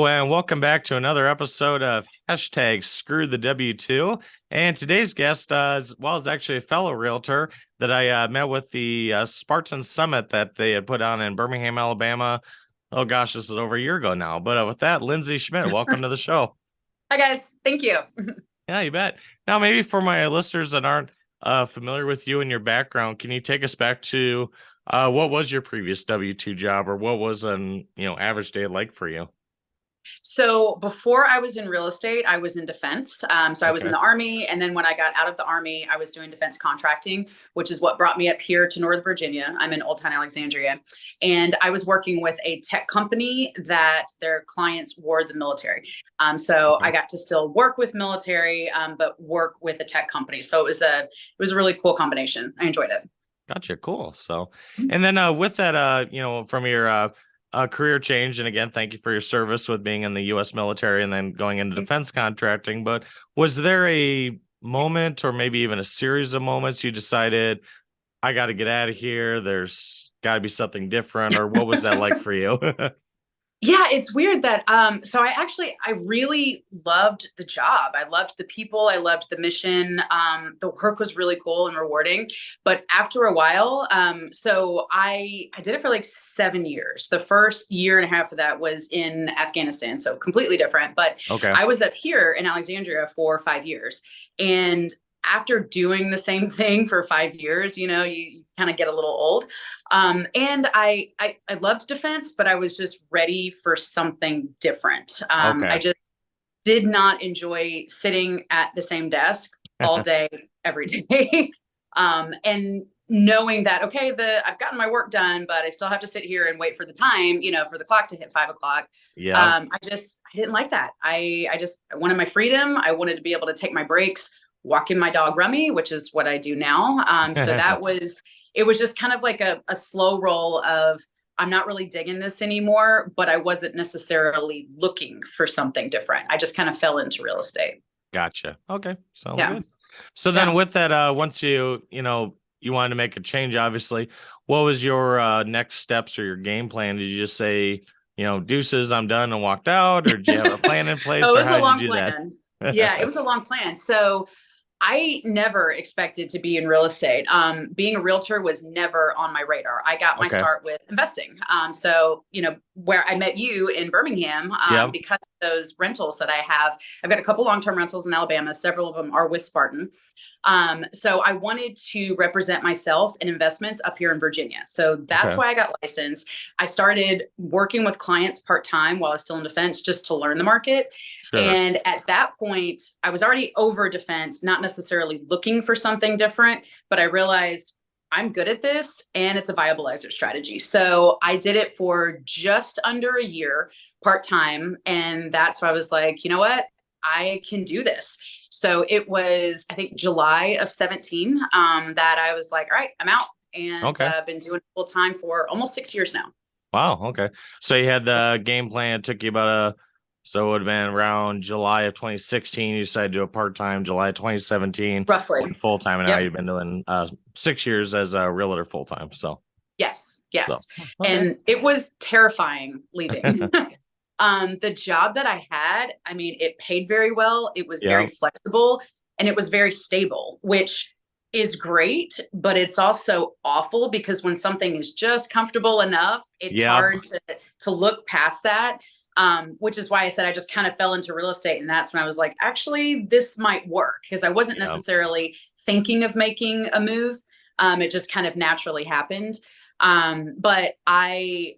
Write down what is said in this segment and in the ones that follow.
Hello and welcome back to another episode of hashtag Screw the W2. And today's guest, is actually a fellow realtor that I met with the Spartan Summit that they had put on in Birmingham, Alabama. Oh gosh, this is over a year ago now. But with that, Lindsey Schmidt, welcome to the show. Hi guys, thank you. Yeah, you bet. Now, maybe for my listeners that aren't familiar with you and your background, can you take us back to what was your previous W2 job, or what was an average day like for you? So before I was in real estate, I was in defense. So I was in Okay. the Army. And then when I got out of the Army, I was doing defense contracting, which is what brought me up here to Northern Virginia. I'm in Old Town Alexandria. And I was working with a tech company that their clients were the military. So I Okay. got to still work with military, but work with a tech company. So it was a really cool combination. I enjoyed it. Gotcha. Cool. So, and then with that, from your career change, and again, thank you for your service with being in the U.S. military and then going into defense contracting. But was there a moment, or maybe even a series of moments, you decided I got to get out of here? There's got to be something different, or what was that like for you? Yeah, it's weird that so I really loved the job. I loved the people, I loved the mission. The work was really cool and rewarding. But after a while, so I did it for like 7 years. The first year and a half of that was in Afghanistan, so completely different. But Okay. I was up here in Alexandria for 5 years. And after doing the same thing for 5 years, you kind of get a little old. And I loved defense, but I was just ready for something different. I Okay. just did not enjoy sitting at the same desk all day, every day. And knowing that, okay, I've gotten my work done, but I still have to sit here and wait for the time, for the clock to hit 5 o'clock. Yeah. I didn't like that. I wanted my freedom. I wanted to be able to take my breaks, walking my dog Rummy, which is what I do now. So it was just kind of like a slow roll of, I'm not really digging this anymore, but I wasn't necessarily looking for something different. I just kind of fell into real estate. Gotcha. Okay. Sounds Yeah. good. So then Yeah. with that, once you wanted to make a change, obviously, what was your next steps or your game plan? Did you just say, deuces, I'm done and walked out, or did you have a plan in Oh, place, it or was how a did you long do that? plan. Yeah, it was a long plan. So I never expected to be in real estate. Being a realtor was never on my radar. I got my Okay. start with investing. Where I met you in Birmingham, Yep. because of those rentals that I have, I've got a couple long-term rentals in Alabama. Several of them are with Spartan. So I wanted to represent myself in investments up here in Virginia. So that's Okay. why I got licensed. I started working with clients part-time while I was still in defense just to learn the market. Sure. And at that point, I was already over defense, not necessarily looking for something different, but I realized I'm good at this and it's a viable exit strategy. So I did it for just under a year part time. And that's why I was like, you know what? I can do this. So it was, I think, July of 17 that I was like, all right, I'm out, and Okay. been doing it full time for almost 6 years now. Wow. Okay. So you had the game plan. It took you so it would have been around July of 2016. You decided to do a part-time. July 2017 Roughly. went full-time, and now Yep. you've been doing 6 years as a realtor full-time. Yes. So Yes. okay. And it was terrifying leaving. The job that I had, I mean, it paid very well. It was very Yeah. flexible and it was very stable, which is great, but it's also awful because when something is just comfortable enough, it's Yep. hard to look past that. Which is why I said I just kind of fell into real estate. And that's when I was like, actually, this might work because I wasn't Yep. necessarily thinking of making a move. It just kind of naturally happened. But I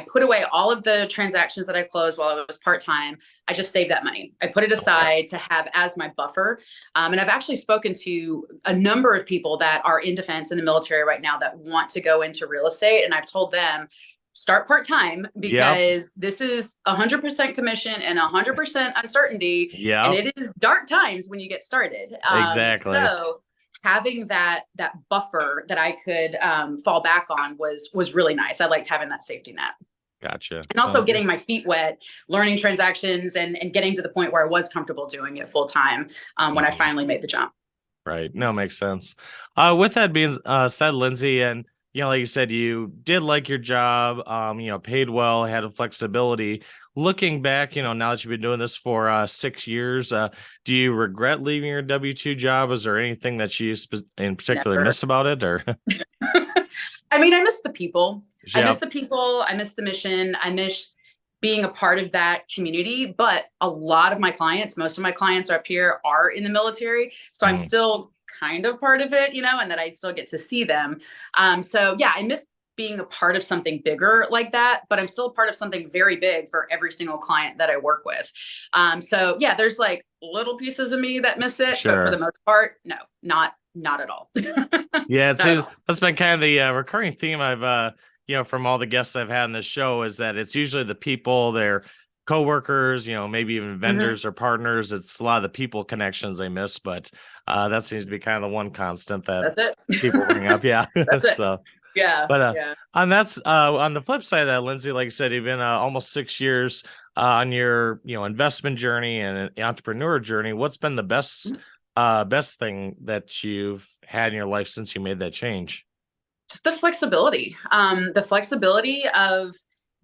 put away all of the transactions that I closed while I was part time. I just saved that money. I put it Okay. aside to have as my buffer. And I've actually spoken to a number of people that are in defense in the military right now that want to go into real estate. And I've told them, start part time Yep. because this is 100% commission and 100% uncertainty. And Yep. it is dark times when you get started. Exactly. So having that buffer that I could fall back on was really nice. I liked having that safety net. Gotcha. And also Okay. getting my feet wet, learning transactions, and getting to the point where I was comfortable doing it full time when I Mhm. finally made the jump. Right. No, makes sense. With that being said, Lindsay, and like you said, you did like your job, paid well, had a flexibility. Looking back, now that you've been doing this for 6 years, do you regret leaving your W-2 job? Is there anything that you in particular Never. miss about it, or? I mean, I miss the people. I miss Yep. the people. I miss the mission. I miss being a part of that community. But a lot of my clients, most of my clients up here are in the military. So I'm Mhm. still kind of part of it, and that I still get to see them. So yeah, I miss being a part of something bigger like that, but I'm still a part of something very big for every single client that I work with. So yeah, there's like little pieces of me that miss it, but for the Sure. most part, no, not at all. Yeah, Not at all. that's been kind of the recurring theme I've from all the guests I've had in this show is that it's usually the people, their coworkers, maybe even Mhm. vendors or partners. It's a lot of the people connections they miss, but that seems to be kind of the one constant that That's it. people bring up. Yeah. That's it. So, Yeah. but Yeah. on the flip side of that, Lindsay, like I said, you've been almost 6 years on your investment journey and entrepreneur journey. What's been the best thing that you've had in your life since you made that change? Just the flexibility of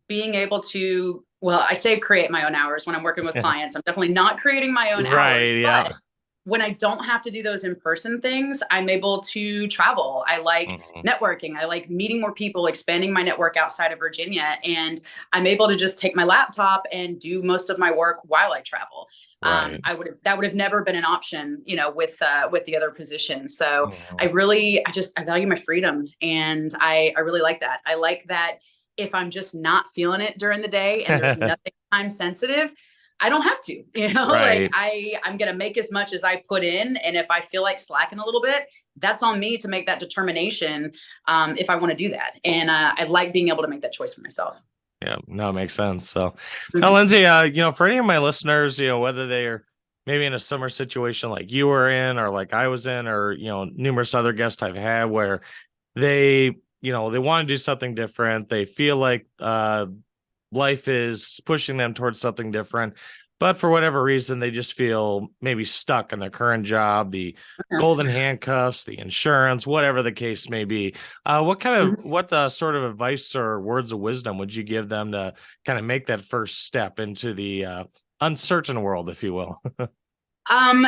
being able to, well, I say create my own hours when I'm working with clients. I'm definitely not creating my own hours, Right. but Yeah. when I don't have to do those in-person things, I'm able to travel. I like Mhm. networking. I like meeting more people, expanding my network outside of Virginia. And I'm able to just take my laptop and do most of my work while I travel. Right. That would have never been an option, with the other position. So Mhm. I value my freedom, and I really like that. I like that if I'm just not feeling it during the day and there's nothing time sensitive, I don't have to, like Right. I'm going to make as much as I put in. And if I feel like slacking a little bit, that's on me to make that determination. If I want to do that. And I like being able to make that choice for myself. Yeah, no, it makes sense. So, now, Mhm. Lindsay, for any of my listeners, whether they're maybe in a similar situation like you were in, or like I was in, or numerous other guests I've had where they, they want to do something different. They feel like life is pushing them towards something different, but for whatever reason, they just feel maybe stuck in their current job, the Okay. golden handcuffs, the insurance, whatever the case may be. Mhm. What sort of advice or words of wisdom would you give them to kind of make that first step into the uncertain world, if you will? Um,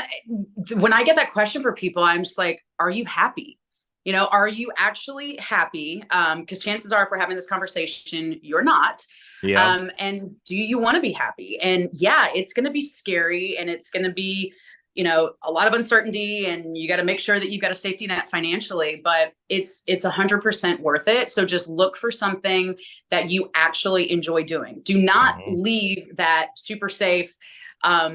when I get that question for people, I'm just like, are you happy? Are you actually happy? Because chances are, if we're having this conversation, you're not. Yeah. And do you want to be happy? And yeah, it's going to be scary, and it's going to be, a lot of uncertainty, and you got to make sure that you've got a safety net financially, but it's 100% worth it. So just look for something that you actually enjoy doing. Do not Mhm. leave that super safe,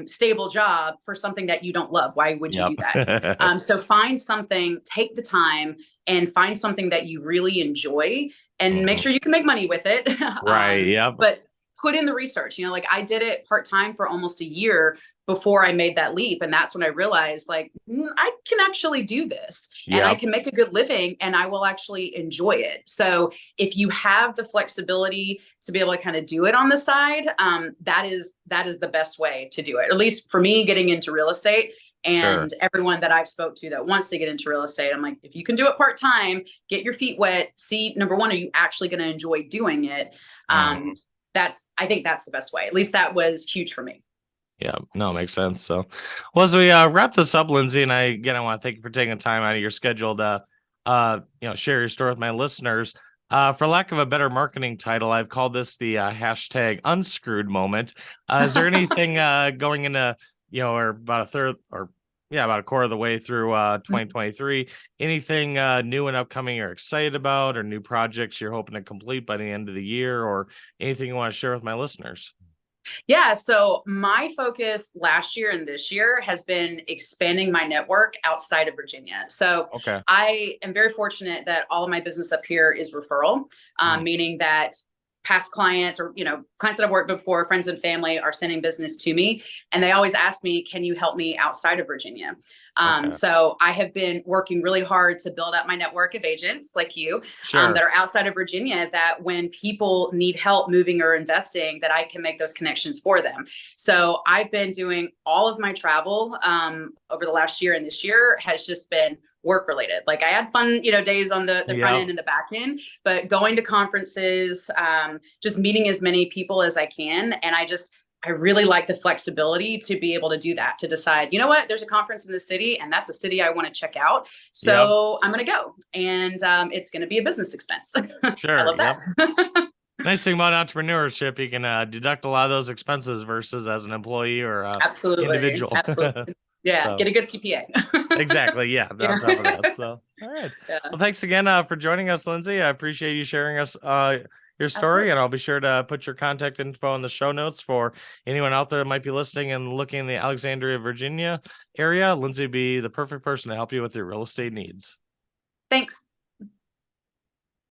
stable job for something that you don't love. Why would you Yep. do that? So find something, take the time and find something that you really enjoy, and make Mhm. sure you can make money with it. Right. Yep. But put in the research, like I did it part-time for almost a year before I made that leap. And that's when I realized, like, I can actually do this, and I Yep. can make a good living, and I will actually enjoy it. So if you have the flexibility to be able to kind of do it on the side, that is the best way to do it. At least for me, getting into real estate, Sure. and everyone that I've spoke to that wants to get into real estate, I'm like, if you can do it part time, get your feet wet. See, number one, are you actually going to enjoy doing it? Um, Mhm. I think that's the best way. At least that was huge for me. Yeah, no, makes sense. So, well, as we wrap this up, Lindsay, and I want to thank you for taking time out of your schedule to, share your story with my listeners. For lack of a better marketing title, I've called this the hashtag unscrewed moment. Is there anything going into, or about a third, or yeah, about a quarter of the way through 2023? Anything new and upcoming you're excited about, or new projects you're hoping to complete by the end of the year, or anything you want to share with my listeners? Yeah. So my focus last year and this year has been expanding my network outside of Virginia. So Okay. I am very fortunate that all of my business up here is referral, Mm, meaning that past clients, or clients that I've worked with before, friends and family, are sending business to me, and they always ask me, can you help me outside of Virginia? okay. So I have been working really hard to build up my network of agents like you, that Sure. are outside of Virginia, that when people need help moving or investing, that I can make those connections for them. So I've been doing all of my travel over the last year, and this year has just been work related. Like I had fun, days on the front Yeah. end and the back end, but going to conferences, just meeting as many people as I can. And I really like the flexibility to be able to do that, to decide, you know what, there's a conference in the city and that's a city I want to check out. Yep. So I'm going to go, and it's going to be a business expense. I Sure. love Yep. that. Nice thing about entrepreneurship, you can deduct a lot of those expenses versus as an employee or Absolutely. individual. Absolutely. Yeah. So Get a good CPA. exactly, yeah. Yeah. On top of that, so all right. Yeah. Well, thanks again for joining us, Lindsay. I appreciate you sharing us your story, Absolutely. and I'll be sure to put your contact info in the show notes for anyone out there that might be listening and looking in the Alexandria, Virginia area. Lindsay would be the perfect person to help you with your real estate needs. Thanks.